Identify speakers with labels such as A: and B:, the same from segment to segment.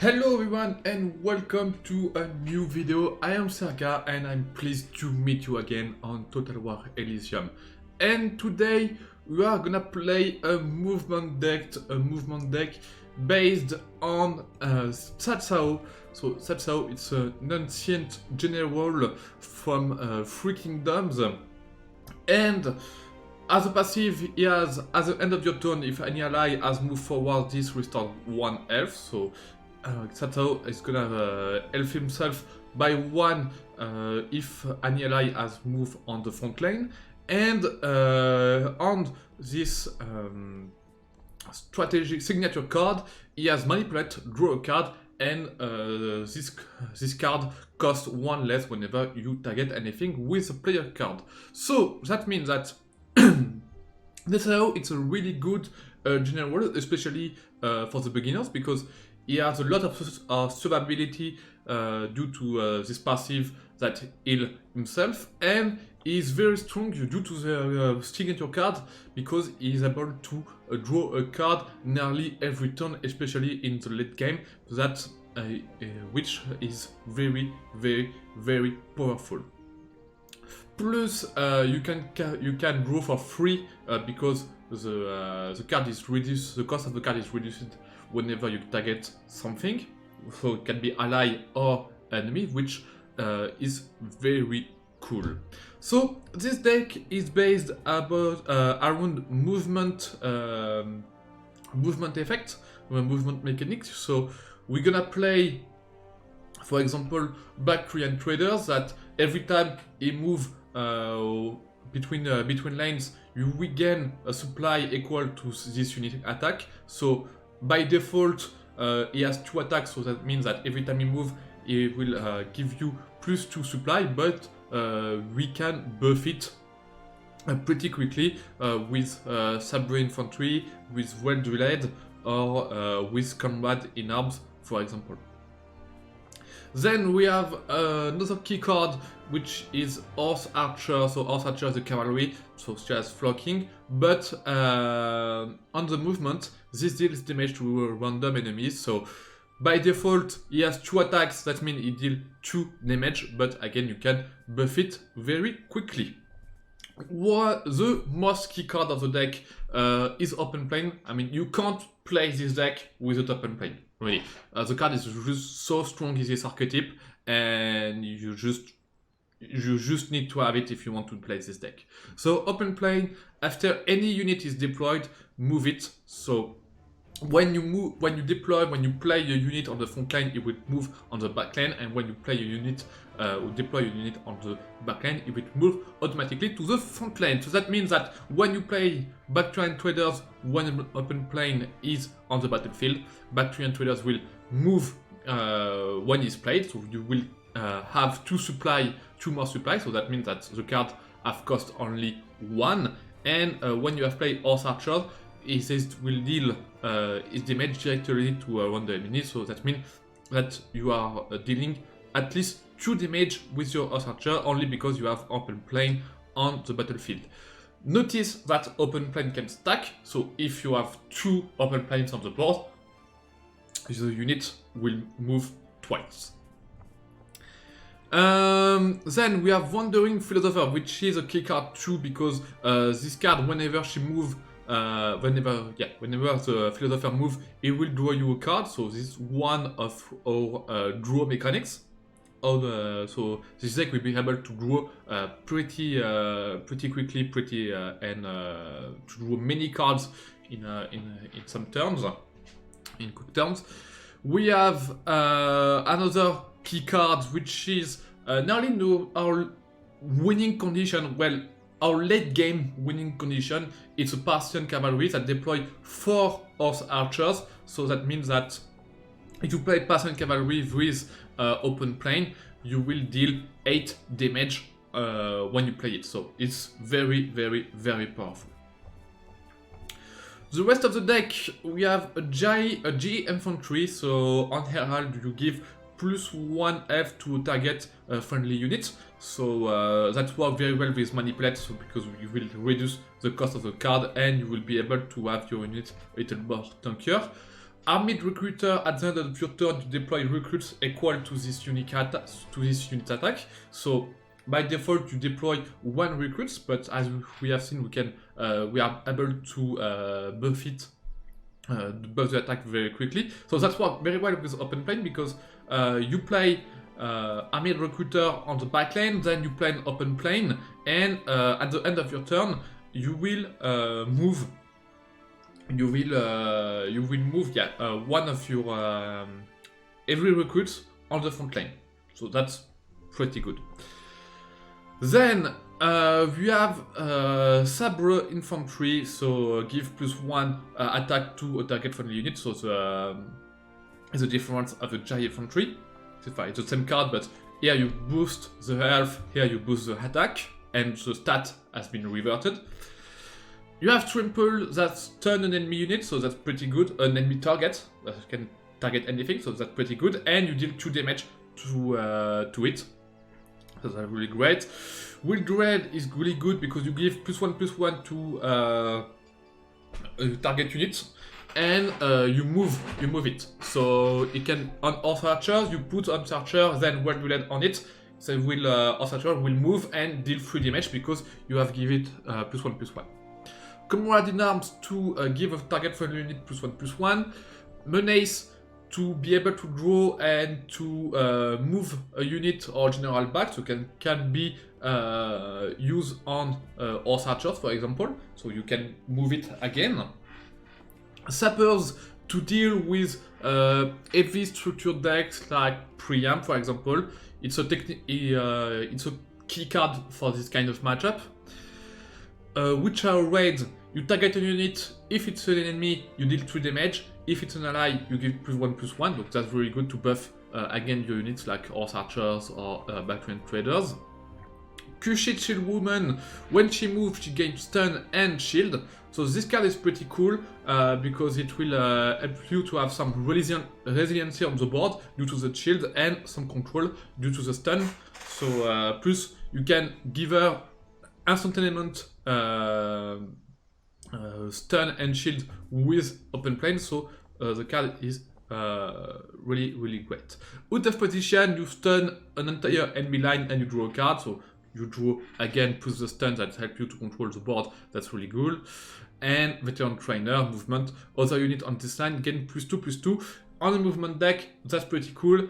A: Hello everyone and welcome to a new video. I am Serghar and I'm pleased to meet you again on Total War Elysium. And today we are gonna play a movement deck based on Cao. So Cao, it's an ancient general from Three Kingdoms, and as a passive, he has, at the end of your turn, if any ally has moved forward, this restores 1 health. So Sato is gonna health himself by 1 if any ally has moved on the front lane. And on this strategic signature card, he has Manipulate, draw a card, and this card costs 1 less whenever you target anything with a player card. So that means that that's how it's a really good general, especially for the beginners, because he has a lot of survivability due to this passive that heal himself, and he is very strong due to the signature card because he is able to draw a card nearly every turn, especially in the late game, that which is very powerful. Plus, you can draw for free because the card is reduced. The cost of the card is reduced whenever you target something. So it can be ally or enemy, which is very cool. So this deck is based around movement effect, movement mechanics. So we're gonna play, for example, Baktrian Traders, that every time he move between lanes, you regain a supply equal to this unit attack. So by default, he has 2 attacks, so that means that every time he moves, he will give you +2 supply, but we can buff it pretty quickly with Sabre Infantry, with well-drilled, or with Comrade in arms, for example. Then we have another key card, which is Horse Archer. So Horse Archer is a cavalry, so she has flocking, but on the movement, this deals damage to random enemies. So by default, he has 2 attacks, that means he deals 2 damage, but again, you can buff it very quickly. The most key card of the deck is Open Plane. I mean, you can't play this deck without Open Plane, really. The card is just so strong in this archetype, and you just need to have it if you want to play this deck. So Open Plane, after any unit is deployed, move it. So when you play a unit on the front line, it will move on the back line, and when you play a unit deploy a unit on the back line, it will move automatically to the front line. So that means that when you play Baktrian Traders, when an Open Plane is on the battlefield, Baktrian Traders will move when it's played, so you will have 2 more supply, so that means that the card have cost only 1, and when you have played Horse Archer, it will deal its damage directly to one the enemy, so that means that you are dealing at least 2 damage with your Horse Archer, only because you have Open Plane on the battlefield. Notice that Open Plane can stack, so if you have 2 Open Planes on the board, the unit will move twice. Then we have Wandering Philosopher, which is a key card too, because this card, whenever she moves, whenever the Philosopher moves, it will draw you a card. So this is one of our draw mechanics. So this deck will be able to draw pretty quickly, and to draw many cards in some turns, in quick turns. We have another key card, which is nearly our winning condition. Well, our late game winning condition. It's a Parthian Cavalry that deploy 4 Horse Archers. So that means that if you play Parthian Cavalry with Open Plane, you will deal 8 damage when you play it. So it's very powerful. The rest of the deck, we have a G Infantry. So on Herald, you give +1 F to target friendly units. So that works very well with Manipulate, so because you will reduce the cost of the card and you will be able to have your unit a little more tankier. Armed recruiter at the end of your turn to deploy recruits equal to this unit attack. So by default you deploy 1 recruits, but as we have seen, we are able to buff the attack very quickly. So that's worked very well with open plane, because you play armed recruiter on the backline, then you play an open plane, and at the end of your turn you will move. You will move one of your every recruits on the front line. So that's pretty good. Then we have Sabre Infantry, so give +1 attack to a target friendly unit. So the difference of the Giant Infantry. It's the same card, but here you boost the health, here you boost the attack, and the stat has been reverted. You have Trample that stun an enemy unit, so that's pretty good. An enemy target that can target anything, so that's pretty good. And you deal 2 damage to it, so that's really great. Wild Raid is really good because you give +1/+1 to target unit, and you move it. So it can on Horse Archers, you put on Archer, then Wild Raid on it. So Horse Archer will move and deal 3 damage because you have given it +1/+1. Comrade in Arms to give a target friendly unit +1/+1. Menace to be able to draw and to move a unit or general back, so can be used on Horse Archers, for example, so you can move it again. Sappers to deal with heavy structured decks like Preamp, for example. It's a key card for this kind of matchup. Wuchao Raid, you target a unit. If it's an enemy, you deal 3 damage. If it's an ally, you give +1/+1. So that's very good to buff again your units like Horse Archers or Baktrian Traders. Kushite Shieldwomen, when she moves, she gains stun and shield. So this card is pretty cool because it will help you to have some resiliency on the board due to the shield and some control due to the stun. So plus you can give her instantaneous stun and shield with open plane, so the card is really great. Out of position, you stun an entire enemy line and you draw a card, so you draw again plus the stun that help you to control the board. That's really good. And Veteran Trainer movement, other unit on this line gain +2/+2 on a movement deck. That's pretty cool.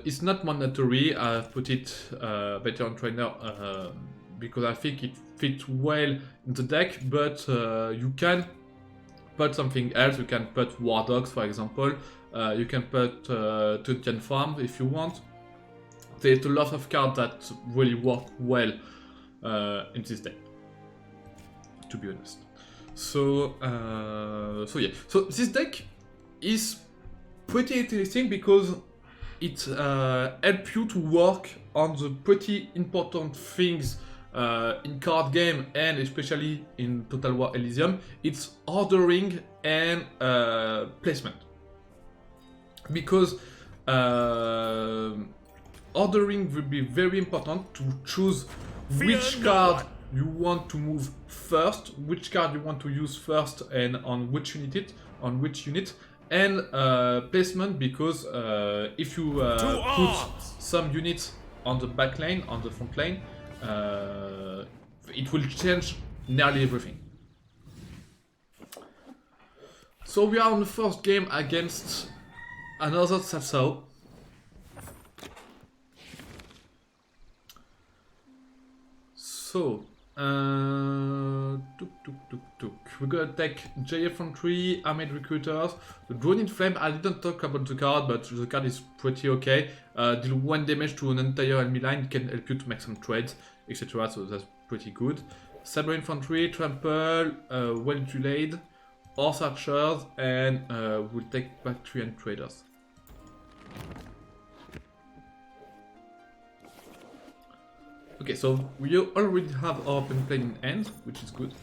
A: It's not mandatory. I've put it Veteran Trainer because I think it fits well in the deck, but you can put something else. You can put War Dogs, for example. You can put Tuntian Farm if you want. There's a lot of cards that really work well in this deck, to be honest. So yeah. So this deck is pretty interesting because it helps you to work on the pretty important things in card game and especially in Total War Elysium. It's ordering and placement, because ordering will be very important to choose which card you want to move first, which card you want to use first, and on which unit, and placement, because if you put some units on the back lane, on the front lane, it will change nearly everything. So we are on the first game against another Cao. So, we're gonna take Giant Infantry, Armed Recruiters, the Drone in Flame. I didn't talk about the card, but the card is pretty okay. Deal 1 damage to an entire enemy line, can help you to make some trades, etc. So that's pretty good. Sabre Infantry, Trample, well-delayed, Horse Archers, and we'll take Baktrian Traders. Okay, so we already have our open plane in hand, which is good.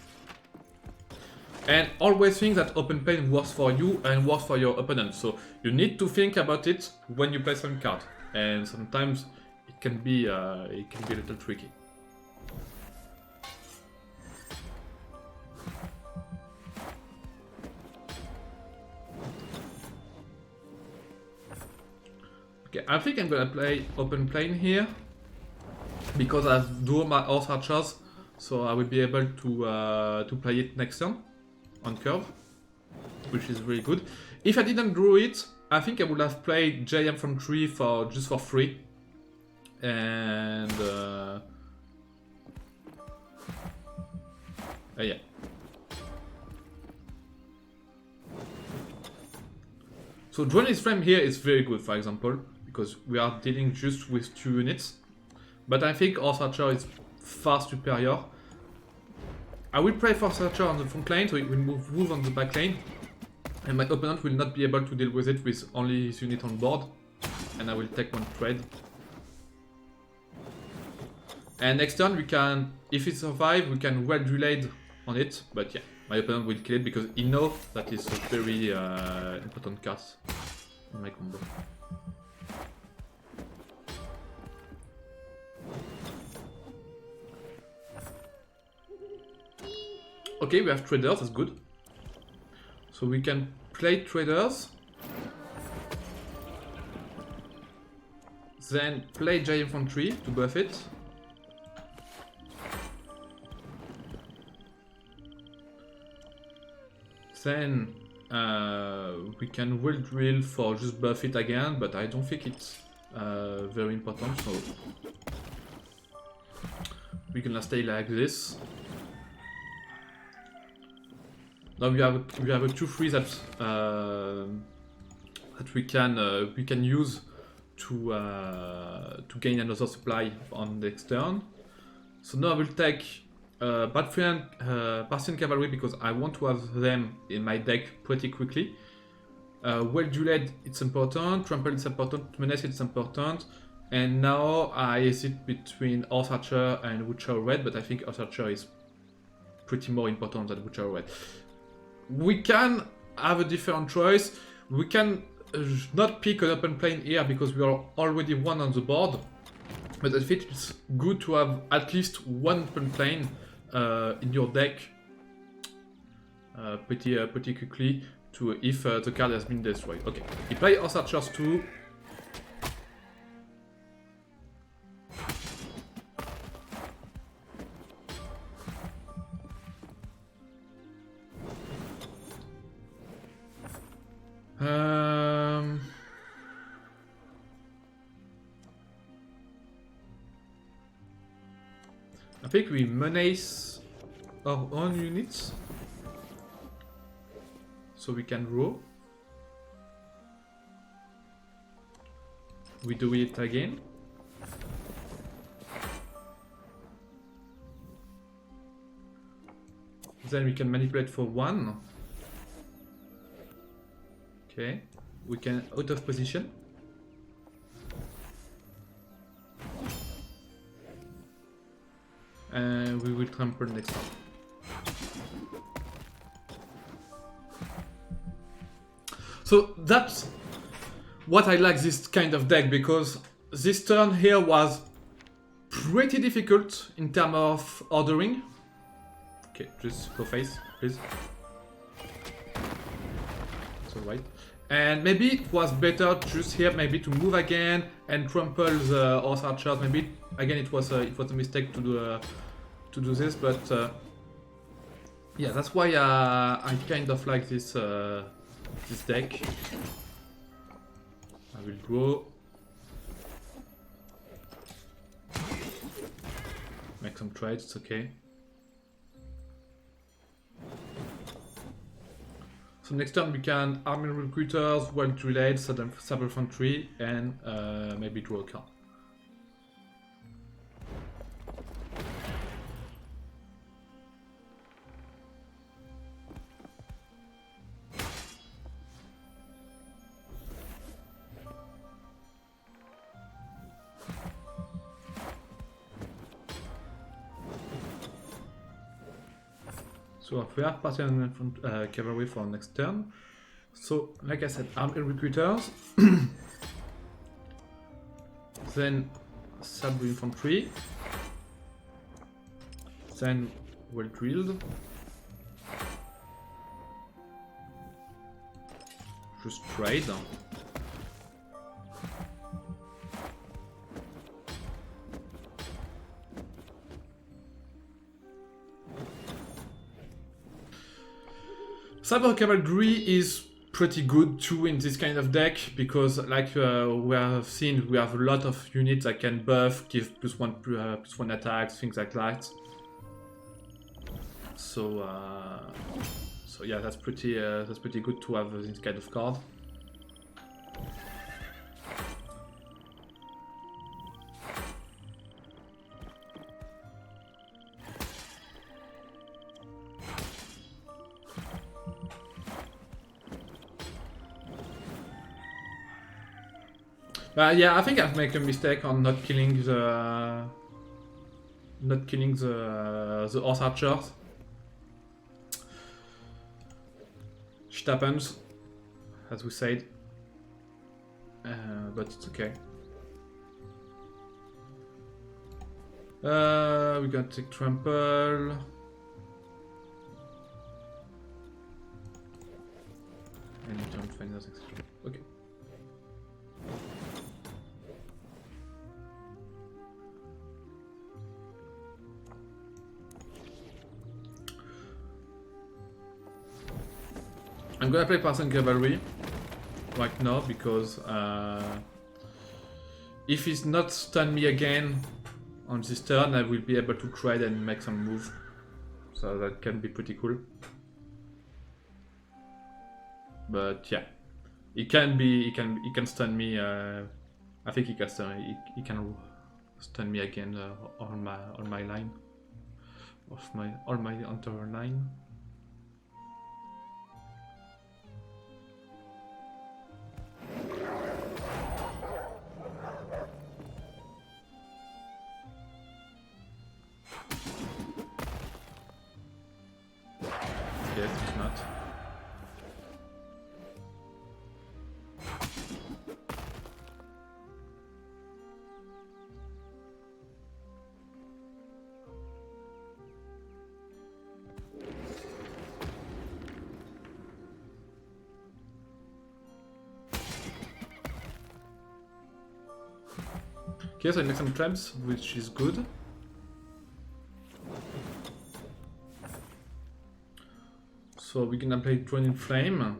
A: And always think that open plane works for you and works for your opponent. So you need to think about it when you play some card. And sometimes it can be a little tricky. Okay, I think I'm gonna play open plane here because I have dual my horse archers, so I will be able to play it next turn on curve, which is really good. If I didn't draw it, I think I would have played J Infantry for just for free, and yeah. So drawing his frame here is very good, for example, because we are dealing just with 2 units. But I think Horse Archer is far superior. I will play Horse Archer on the front lane, so it will move on the back lane. And my opponent will not be able to deal with it with only his unit on board. And I will take 1 trade. And next turn we can, if it survives, we can well relay on it. But yeah, my opponent will kill it because he knows that it's a very important card in my combo. Okay, we have traders, that's good. So we can play traders. Then play J Infantry to buff it. Then we can will drill for just buff it again, but I don't think it's very important, so we're gonna stay like this. Now we have a 2-3 that we can use to gain another supply on the next turn. So now I will take Parthian Cavalry because I want to have them in my deck pretty quickly. Well-dueled, it's important. Trample, it's important. Menace, it's important. And now I hesitate between Horse Archer and Wuchao Raid, but I think Horse Archer is pretty more important than Wuchao Raid. We can have a different choice. We can not pick an open plane here because we are already 1 on the board. But I think it's good to have at least 1 open plane in your deck pretty quickly to if the card has been destroyed. Okay, he plays Horse Archers 2. I think we menace our own units so we can row. We do it again. Then we can manipulate for 1. Okay, we can out of position. And we will trample next time. So that's what I like this kind of deck, because this turn here was pretty difficult in terms of ordering. Okay, just go face, please. That's alright. And maybe it was better just here, maybe to move again and trample the Horse Archers. Maybe again it was a mistake to do this, but yeah, that's why I kind of like this this deck. I will go make some trades. It's okay. So next turn we can army recruiters, well-drilled, Sabre Infantry, and maybe draw a card. So we have Parthian Cavalry for next turn. So, like I said, army recruiters. Then Sabre Infantry. Then well drilled. Just trade. Sabre Cavalry is pretty good too in this kind of deck because, like we have seen, we have a lot of units that can buff, give +1 attacks, things like that. So, so yeah, that's pretty good to have this kind of card. Yeah, I think I've made a mistake on not killing the horse archers. Shit happens, as we said, but it's okay. We gotta take Trample. And don't find us. Okay. I'm gonna play Parthian Cavalry right now because if he's not stun me again on this turn, I will be able to trade and make some move. So that can be pretty cool. But yeah, he can stun me. I think he can stun me again on my line, on my entire line. Yes, it's not. Okay, so I make some traps, which is good. So we're gonna play Drowning Flame.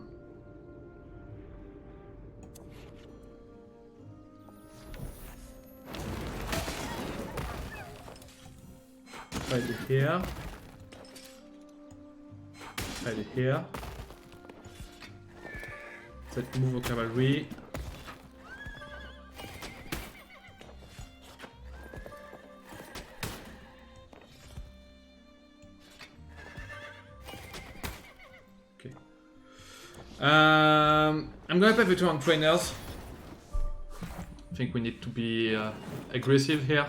A: Fight it here. Fight it here. Set move of cavalry. I'm gonna play Veteran Trainers. I think we need to be aggressive here.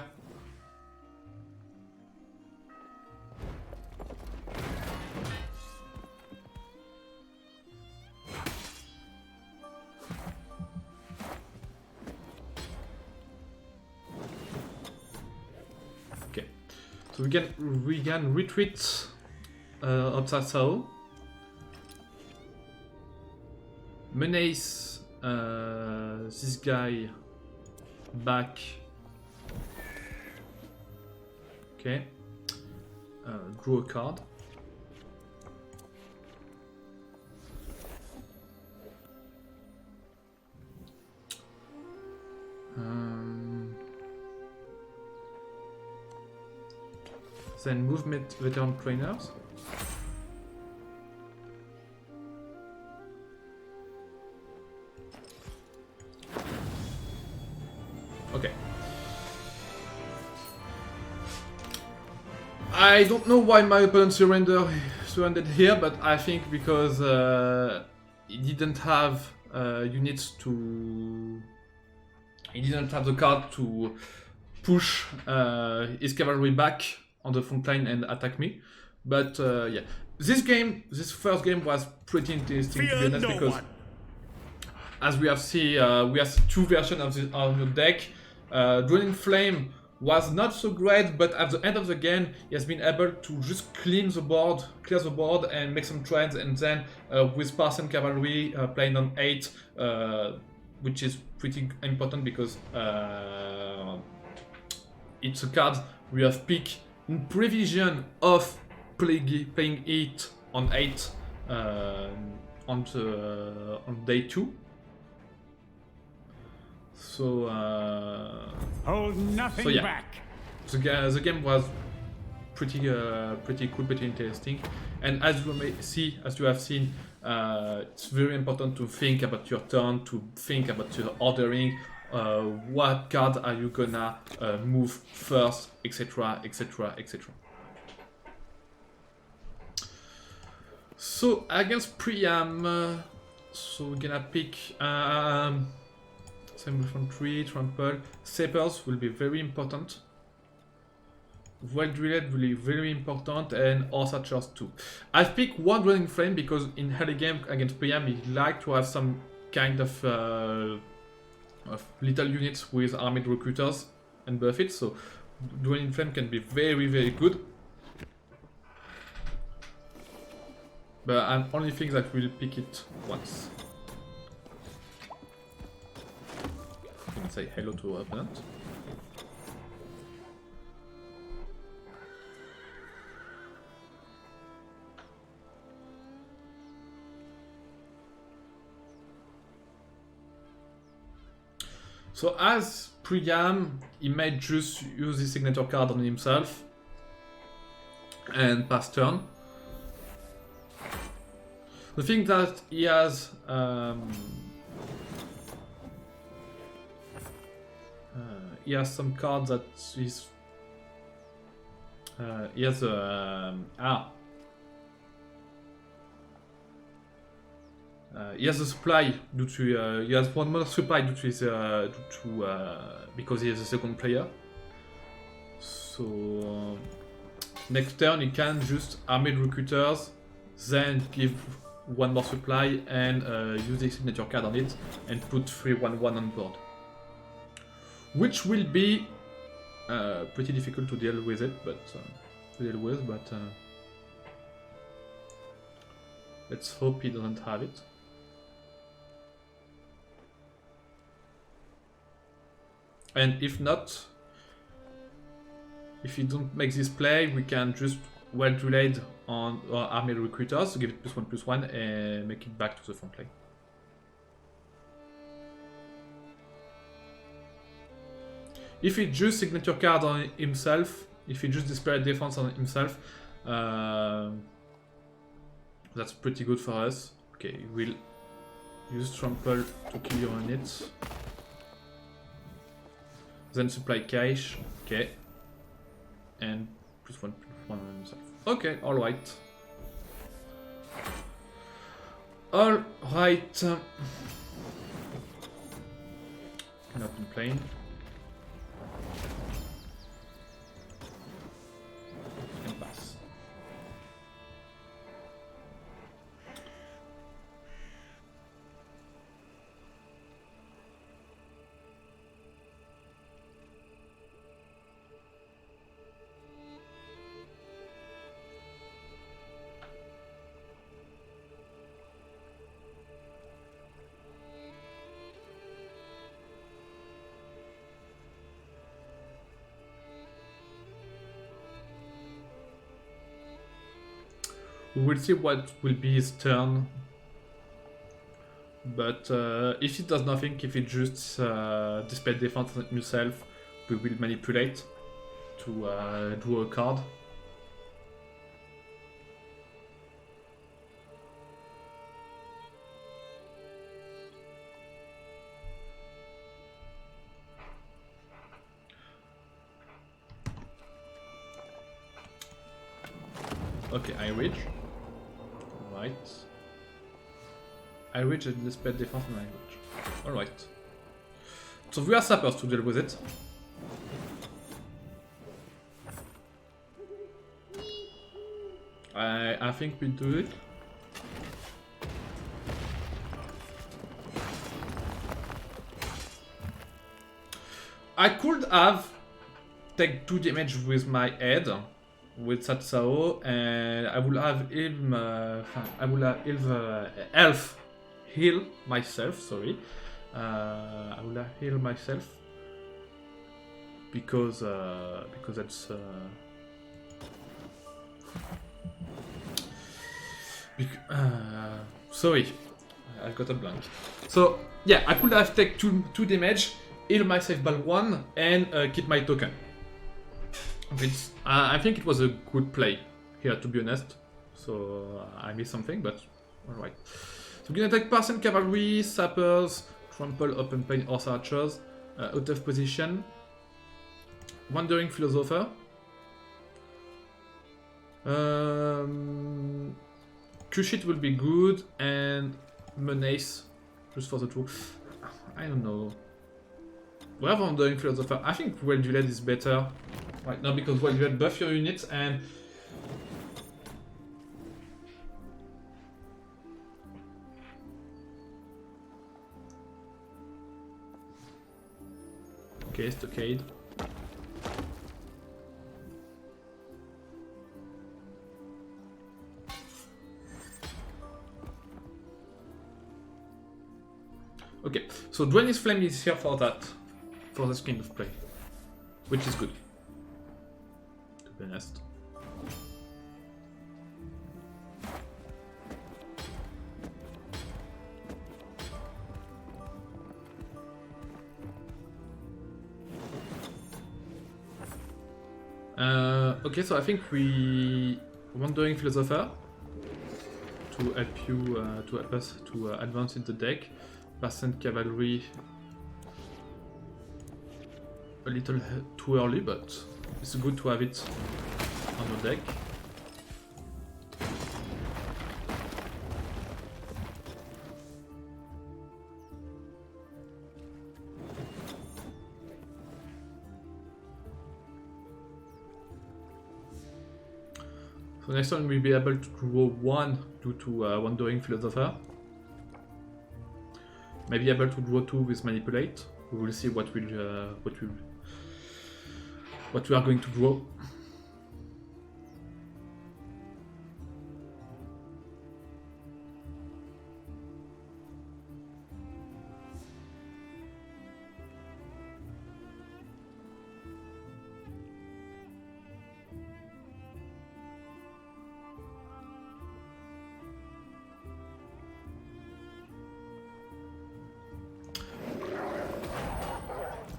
A: Okay, so we can retreat Obsasao. Menace this guy back. Okay. Draw a card. Then movement Veteran Trainers. Okay. I don't know why my opponent surrendered here, but I think because he didn't have units to... He didn't have the card to push his cavalry back on the front line and attack me. But yeah, this first game was pretty interesting to be honest, because as we have seen, we have two versions of the deck. Drowning Flame was not so great, but at the end of the game, he has been able to just clear the board, and make some trades. And then with Parthian Cavalry playing on 8, which is pretty important because it's a card we have picked in prevision of playing it on 8 on day 2. So
B: hold nothing
A: yeah.
B: back.
A: The game was pretty cool, pretty interesting, and as you may see, as you have seen, it's very important to think about your turn, to think about your ordering, what card are you gonna move first, etc, etc, etc. So against Priam, so we're gonna pick Sabre Infantry, Trample, Sappers will be very important. Well-drilled will be very important, and horse archers too. I've picked one Dwelling Flame because in early game against Priam, he like to have some kind of little units with armed recruiters and buff it, so Dwelling Flame can be very, very good. But I only think that we'll pick it once. You can say hello to our opponent. So as Priam, he might just use his signature card on himself and pass turn. The thing that he has some cards that is he has he has a supply due to he has one more supply due to his because he is a second player. So next turn he can just armed recruiters, then give one more supply and use the signature card on it and put 3/1/1 on board, which will be pretty difficult to deal with it, but let's hope he doesn't have it. And if not, if you don't make this play, we can just well-delayed on our army recruiters to give it +1/+1 and make it back to the front line. If he just signature card on himself, if he just display defense on himself, that's pretty good for us. Okay, we'll use Trample to kill your units. Then supply cash, okay. And +1/+1 on himself. Okay, alright. Alright. Can open plane. And pass. We will see what will be his turn, but if he does nothing, if he just display defense on himself, we will manipulate to draw a card. Okay, I reach. Right. I reach and display defense and I reach. Alright. So we are Sappers to deal with it. I think we do it. I could have take 2 damage with my head. With Satsao, and I will have him. Elf heal myself. Sorry, I will have heal myself because that's Sorry, I got a blank. So yeah, I could have taken two damage, heal myself by 1, and keep my token. I think it was a good play here, to be honest. So I missed something, but alright. So we're gonna attack Parthian Cavalry, Sappers, Trample, Open Plain, Horse Archers, out of position. Wandering Philosopher. Kushite will be good, and Menace, just for the two. I don't know. We have Wandering Philosopher. I think Well-Dueled is better right now because Well-Dueled buff your units and. Okay, Stockade. Okay, so Drain's Flame is here for that, for this kind of play, which is good, to be honest. Okay, so I think we Wandering Philosopher to help you to help us to advance in the deck. Parthian Cavalry a little too early, but it's good to have it on your deck. So next time we'll be able to draw 1 due to Wandering Philosopher. Maybe able to draw 2 with Manipulate. We will see what we are going to draw.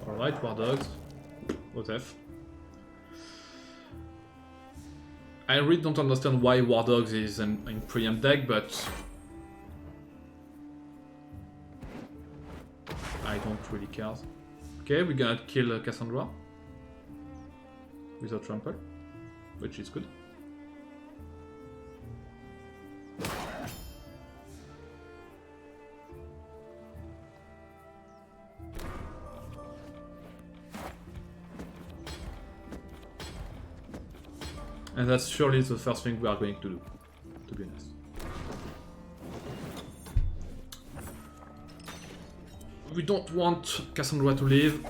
A: Alright, War Dogs. OTF. I really don't understand why War Dogs is in preempt deck, but I don't really care. Okay, we're gonna kill Cassandra without Trample, which is good. And that's surely the first thing we are going to do, to be honest. We don't want Cassandra to leave.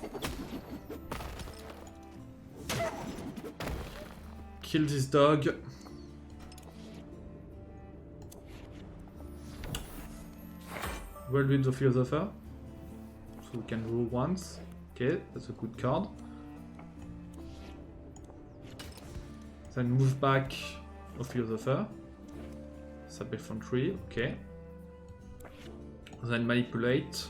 A: Kill this dog. Well with the Philosopher. So we can roll once. Okay, that's a good card. Then move back a Philosopher. Sabre Infantry, okay. Then manipulate.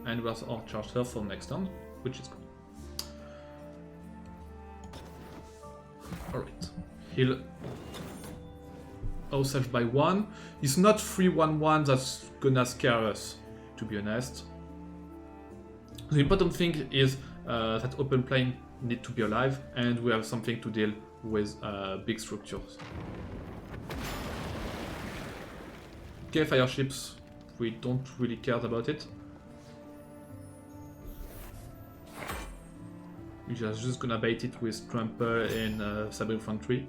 A: And we're our charger for next turn, which is good. Alright. Heal ourselves by 1. It's not 3-1-1 that's gonna scare us, to be honest. The important thing is that open plane need to be alive, and we have something to deal with big structures. Okay, fire ships, we don't really care about it. We're just gonna bait it with Trample and Sabre Infantry.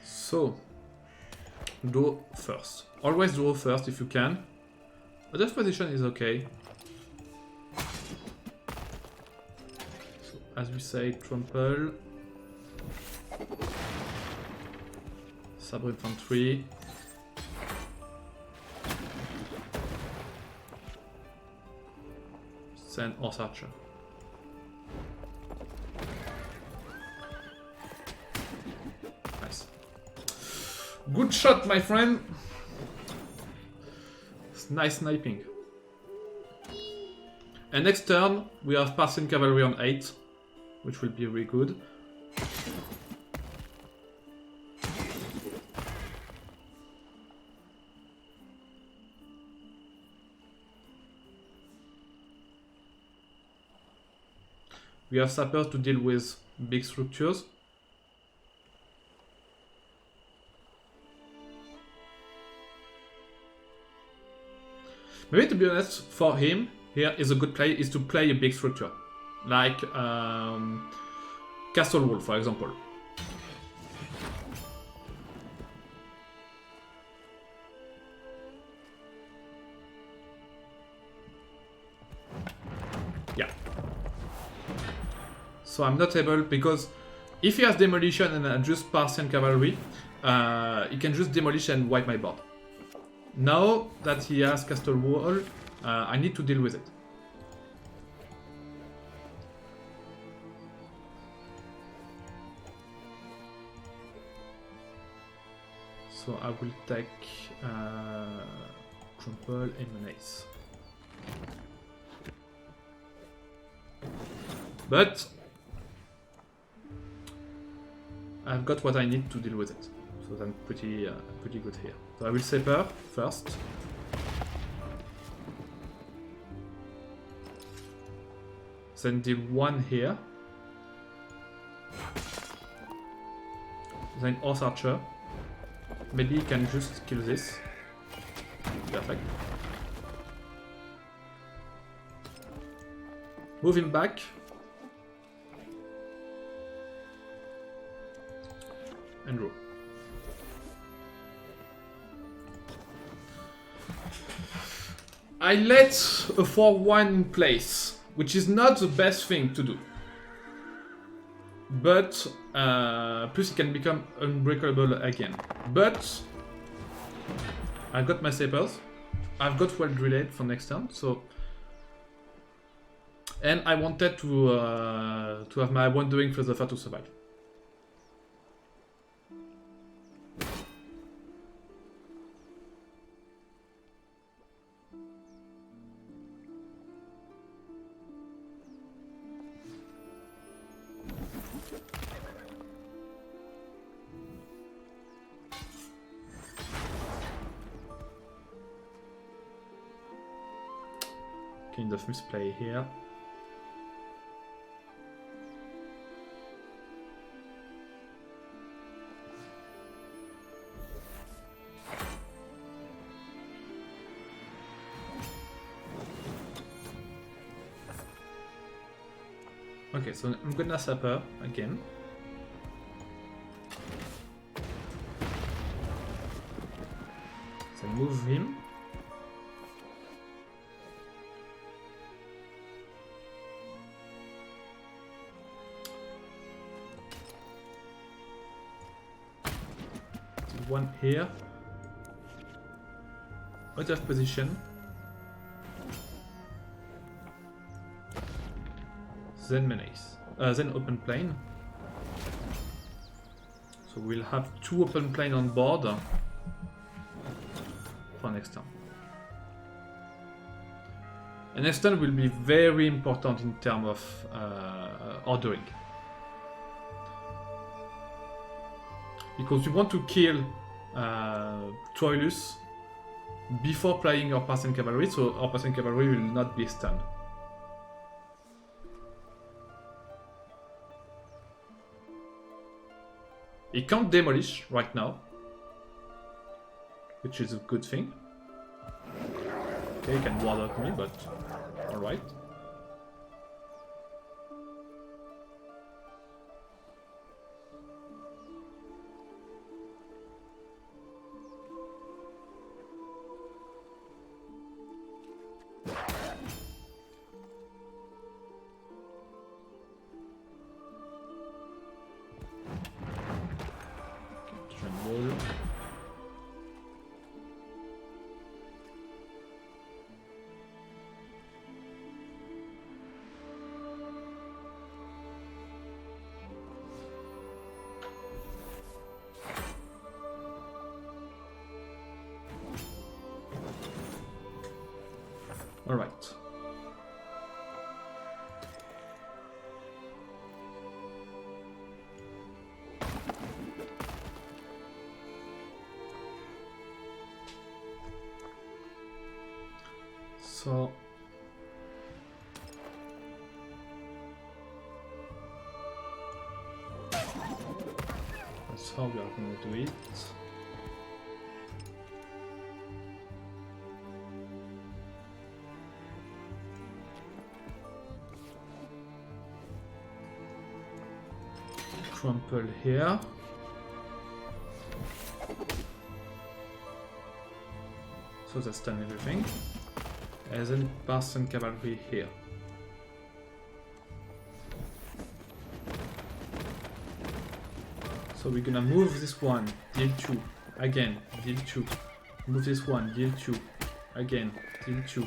A: So, draw first. Always draw first if you can. But that position is okay. So, as we say, Trample. Sabre Infantry. Send Horse Archer. Nice. Good shot, my friend. It's nice sniping. And next turn, we have Parthian Cavalry on 8, which will be really good. We have Sappers to deal with big structures. Maybe, to be honest, for him, here is a good play, is to play a big structure. Like Castle Wall, for example. Yeah. So I'm not able, because if he has Demolition and just Parthian Cavalry, he can just demolish and wipe my board. Now that he has Castle Wall, I need to deal with it. So I will take Trample and Menace. But I've got what I need to deal with it. So I'm pretty good here. So I will Sabre first. Then deal 1 here. Then Horse Archer. Maybe he can just kill this. Perfect. Move him back. And roll. I let a 4-1 in place, which is not the best thing to do. But, plus it can become unbreakable again. But, I've got my Sappers. I've got well drilled for next turn, so... And I wanted to have my Wandering Philosopher to survive. Kind of misplay here. Okay, so I'm gonna Sapper again. So move him. One here. Out of position. Then Menace. Then open plane. So we'll have 2 open plane on board for next turn. And next turn will be very important in terms of ordering. Because you want to kill Troilus before playing our Parthian Cavalry, so our Parthian Cavalry will not be stunned. He can't demolish right now, which is a good thing. Okay, he can ward out me, but alright. Trample. Alright. So that's how we are going to do it. Trample here. So that's done everything. And then Parthian Cavalry here. So we're gonna move this one, deal 2, again, deal 2. Move this one, deal 2, again, deal 2.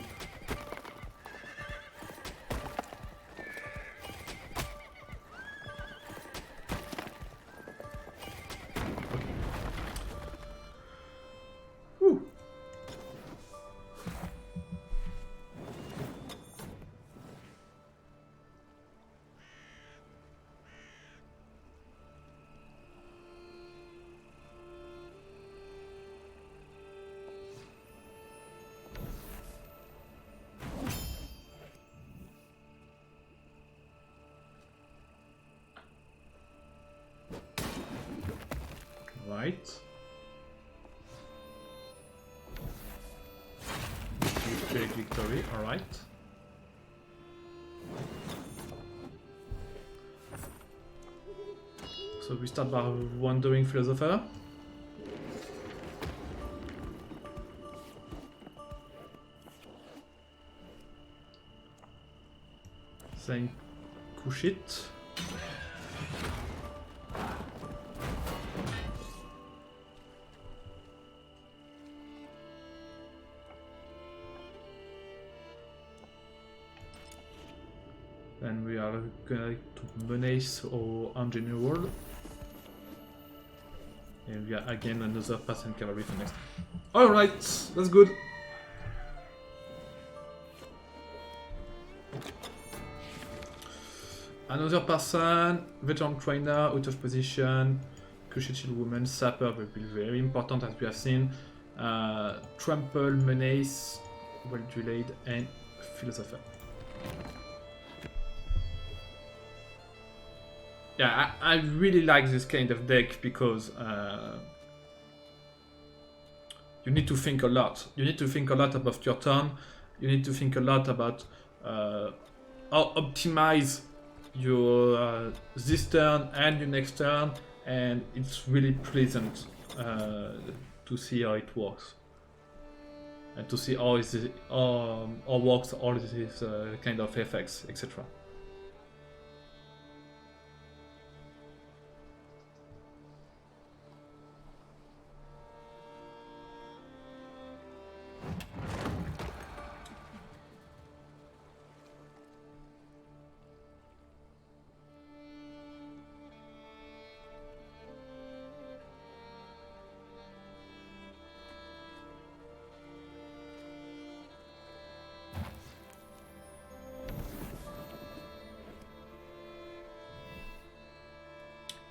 A: Right. Big victory, alright. So we start by wandering Philosopher. Then Kushite. And we are going to Menace or Engineer World. And we are again another Parthian Cavalry for next. Alright, that's good. Another person, veteran trainer, out of position, Kushite Shieldwomen, Sapper will be very important as we have seen. Trample, Menace, well delayed, and Philosopher. Yeah, I really like this kind of deck because you need to think a lot. You need to think a lot about your turn. You need to think a lot about how optimize your this turn and your next turn, and it's really pleasant to see how it works and to see how works all these kind of effects, etc.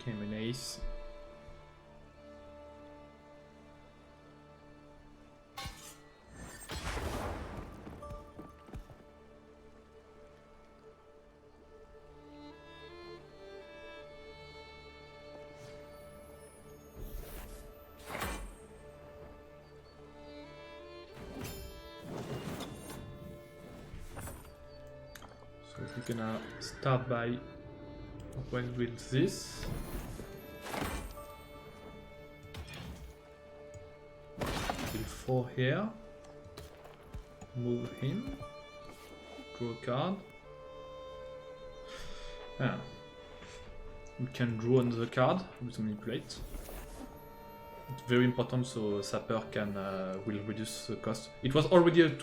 A: Okay, Menace. So we're gonna start by with this. Build 4 here. Move him. Draw a card. We can draw another card with manipulate. It's very important so Sapper can will reduce the cost. It was already at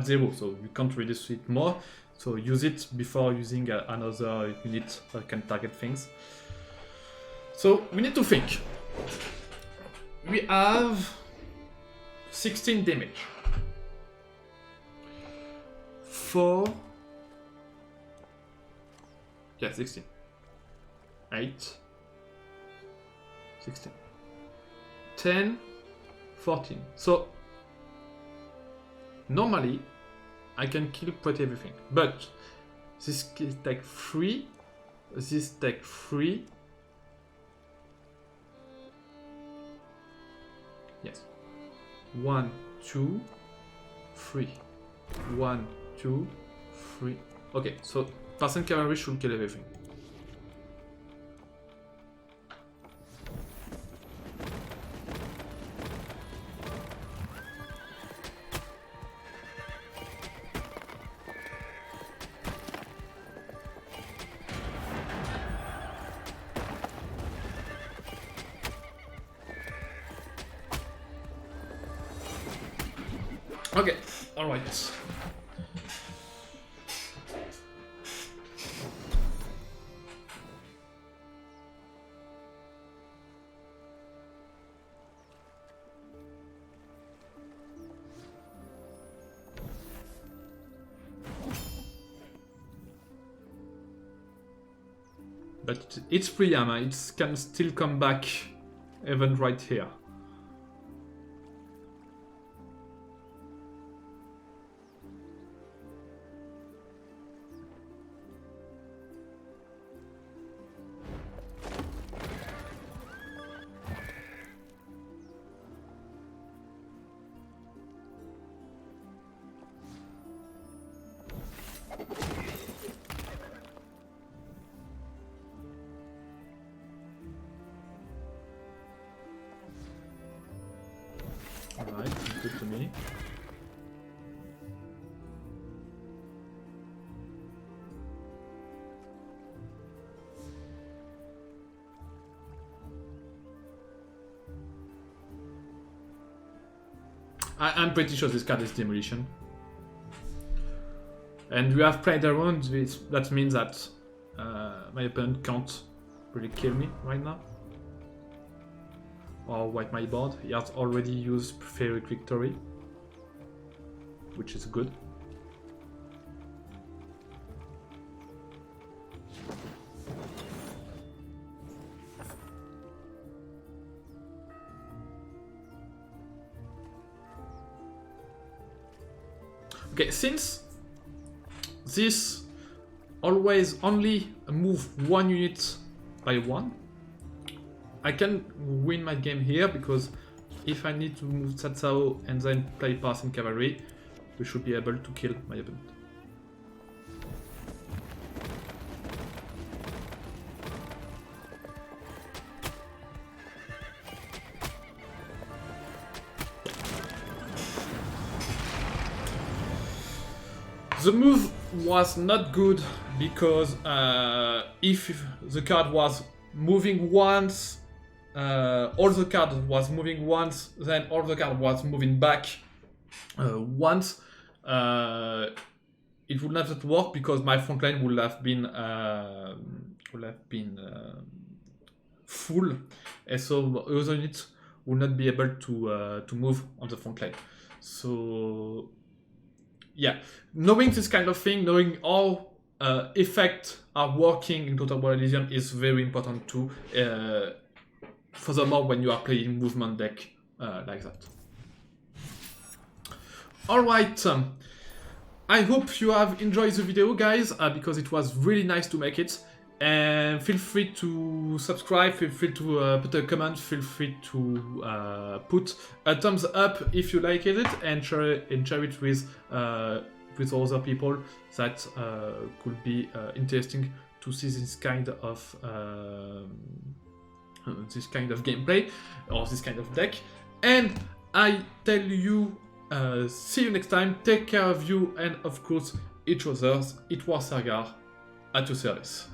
A: 0, so you can't reduce it more. So use it before using another unit that can target things. So we need to think. We have 16 damage. 4. Yeah, 16. 8. 16. 10. 14. So, normally, I can kill pretty everything. But, this take 3. This take 3. Yes. 1, 2, 3. 1, 2, 3. Okay, so Parthian Cavalry should kill everything. Okay, alright. But it's Priyama, it can still come back even right here. Alright, good to me. I'm pretty sure this card is demolition. And we have played around this, that means that my opponent can't really kill me right now. Or wipe my board. He has already used Preferred Victory, which is good. Okay, since this always only move 1 unit by 1, I can win my game here, because if I need to move Tsatsao and then play Parthian Cavalry, we should be able to kill my opponent. The move was not good because if the card was moving once, all the card was moving once, then all the card was moving back once, it would not work because my front line would have been full, and so other units would not be able to move on the front line. So yeah, knowing this kind of thing, knowing how effects are working in Total War Elysium is very important too. Furthermore, when you are playing movement deck like that. Alright, I hope you have enjoyed the video, guys, because it was really nice to make it. And feel free to subscribe, feel free to put a comment, feel free to put a thumbs up if you liked it, and share it with other people that could be interesting to see this kind of gameplay or this kind of deck. And I tell you, see you next time, take care of you and of course each others. It was Serghar, at your service.